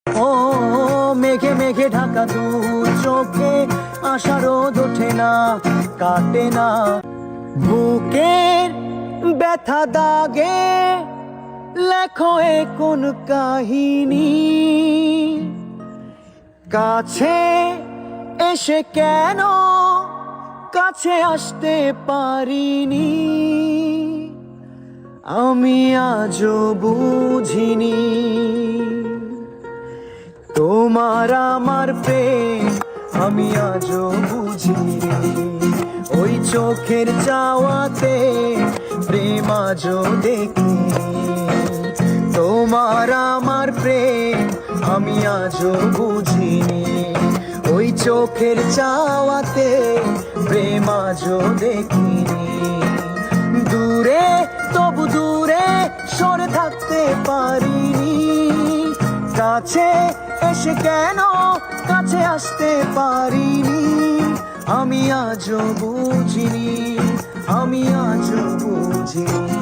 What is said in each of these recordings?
ও মেঘে মেঘে ঢাকা দু চোখে আশা রোদ ওঠে না, কাটে না। বুকের ব্যথা দাগে লেখো এ কোন কাহিনী, কাছে এসে কেন কাছে আসতে পারিনি, আমি আজও বুঝিনি। তোমার আমার প্রেম আমি আজও বুঝিনি, ওই চোখের চাওয়াতে প্রেম আজও দেখিনি। তোমার আমার প্রেম আমি আজও বুঝিনি, ওই চোখের চাওয়াতে প্রেম আজও দেখিনি। দূরে তবু দূরে সরে থাকতে পারিনি, কাছে এসে কেন কাছে আসতে পারিনি, আমি আজও বুঝিনি, আমি আজও বুঝিনি।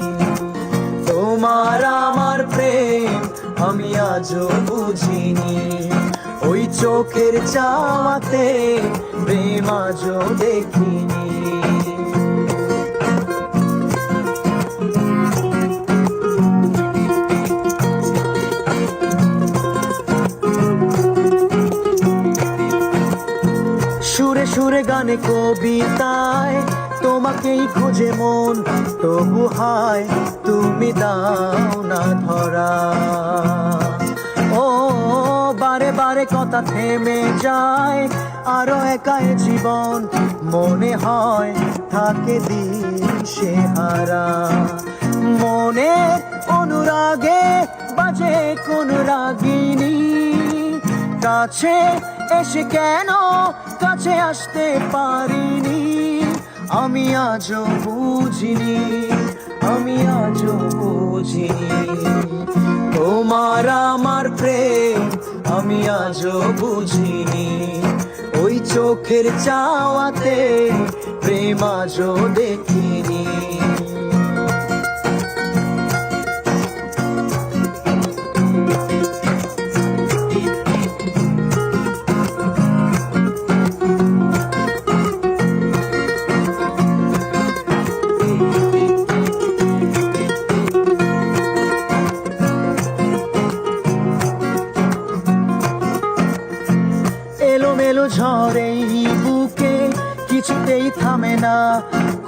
তোমার আমার প্রেম আমি আজও বুঝিনি, ওই চোখের চাওয়াতে প্রেম আজও দেখিনি। সুরে সুরে গানে কবিতায় তোমাকেই খোঁজে মন, তবু হায় তুমি দাও না ধরা। ও বারে বারে কথা থেমে যায়, আরো একাই জীবন মনে হয় থাকে দিশে হারা। মনে অনুরাগে বাজে কোন রাগিনী, কাছে এসে কেন কাছে আসতে পারিনি, আমি আজও বুঝিনি, আমি আজও বুঝিনি। তোমার আমার প্রেম আমি আজও বুঝিনি, ওই চোখের চাওয়াতে প্রেম আজও দেখিনি। এলোমেলো ঝড়ে বুকে কিছুতেই থামে না,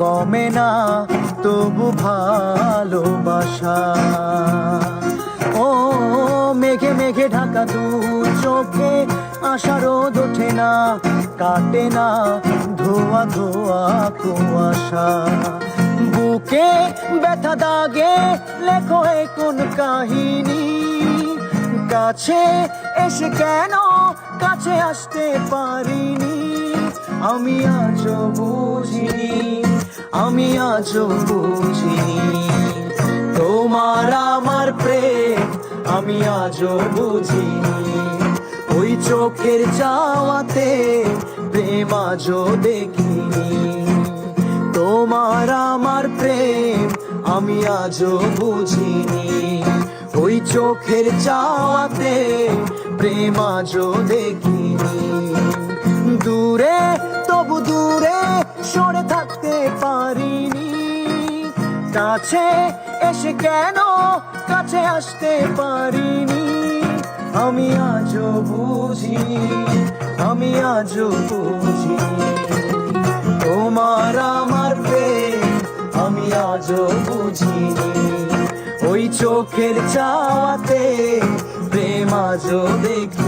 কমে না তবু ভালোবাসা। ও মেঘে মেঘে ঢাকা দু চোখে আশা রোদ ওঠে না, কাটে না ধোয়া ধোয়া কুয়াশা। বুকে ব্যথা দাগে লেখো এ কোন কাহিনী, কাছে এসে কেন কাছে আসতে পারিনি, আমি আজও বুঝিনি, আমি আজও বুঝিনি। তোমার আমার প্রেম আমি আজও বুঝিনি, ওই চোখের চাওয়াতে প্রেম আজও দেখিনি। তোমার আমার প্রেম আমি আজও বুঝিনি, ওই চোখের চাওয়াতে প্রেম আজও দেখিনি। দূরে তবু দূরে সরে থাকতে পারিনি, কাছে এসে কেন কাছে আসতে পারিনি, আমি আজও বুঝিনি, আমি আজও বুঝিনি। তোমার আমার প্রেম আমি আজও বুঝিনি, ওই চোখের চাওয়াতে প্রেম আজও দেখি।